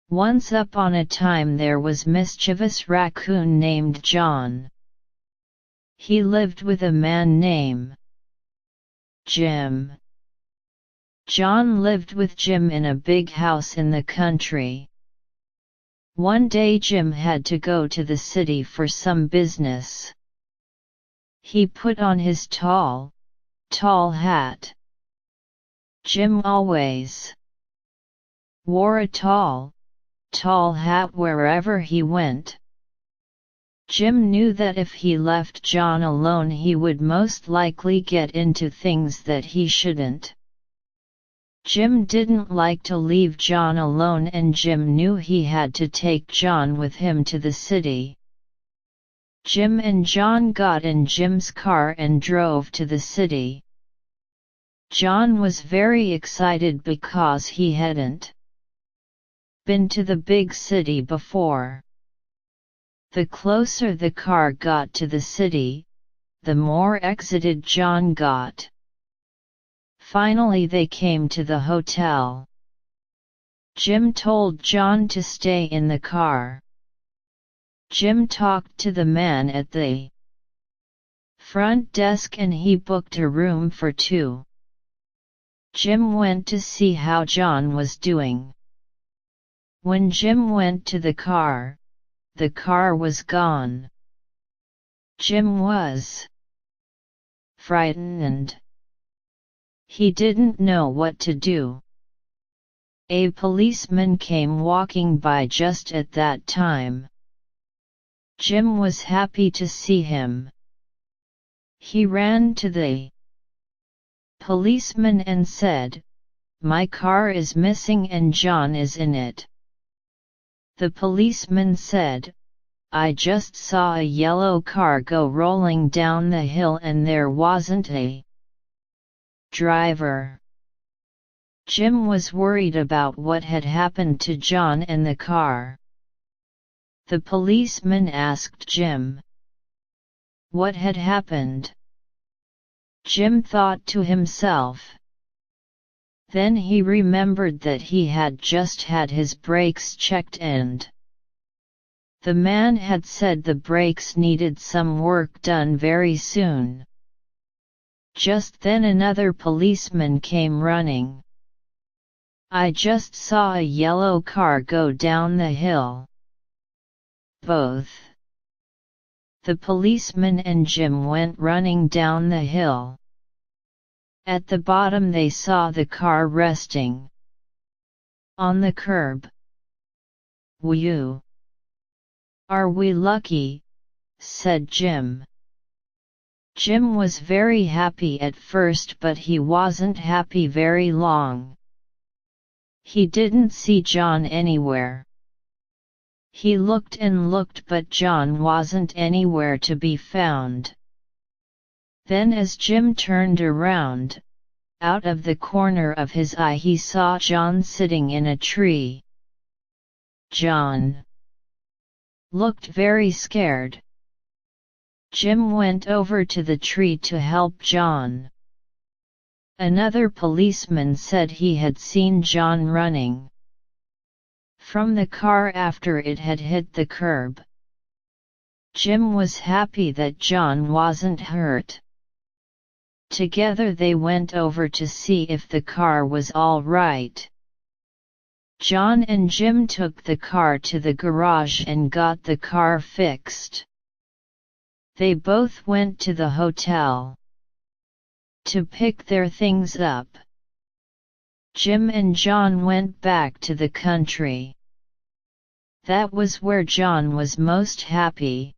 Once upon a time there was mischievous raccoon named John. He lived with a man named Jim. John lived with Jim in a big house in the country. One day Jim had to go to the city for some business. He put on his tall hat. Jim always wore a tall hat wherever he went. Jim knew that if he left John alone he would most likely get into things that he shouldn't. Jim didn't like to leave John alone, and Jim knew he had to take John with him to the city. Jim and John got in Jim's car and drove to the city. John was very excited because he hadn't been to the big city before. The closer the car got to the city, the more excited John got. Finally they came to the hotel. Jim told John to stay in the car. Jim talked to the man at the front desk and he booked a room for two. Jim went to see how John was doing. When Jim went to the car was gone. Jim was frightened. He didn't know what to do. A policeman came walking by just at that time. Jim was happy to see him. He ran to the policeman and said, "My car is missing and John is in it." The policeman said, "I just saw a yellow car go rolling down the hill and there wasn't a driver." Jim was worried about what had happened to John and the car. The policeman asked Jim what had happened. Jim thought to himself. Then he remembered that he had just had his brakes checked and the man had said the brakes needed some work done very soon. Just then another policeman came running. "I just saw a yellow car go down the hill." Both the policeman and Jim went running down the hill. At the bottom they saw the car resting on the curb. "Whew! Are we lucky?" said Jim. Jim was very happy at first, but he wasn't happy very long. He didn't see John anywhere. He looked and looked, but John wasn't anywhere to be found. Then as Jim turned around, out of the corner of his eye he saw John sitting in a tree. John looked very scared. Jim went over to the tree to help John. Another policeman said he had seen John running from the car after it had hit the curb. Jim was happy that John wasn't hurt. Together they went over to see if the car was all right. John and Jim took the car to the garage and got the car fixed. They both went to the hotel to pick their things up. Jim and John went back to the country. That was where John was most happy.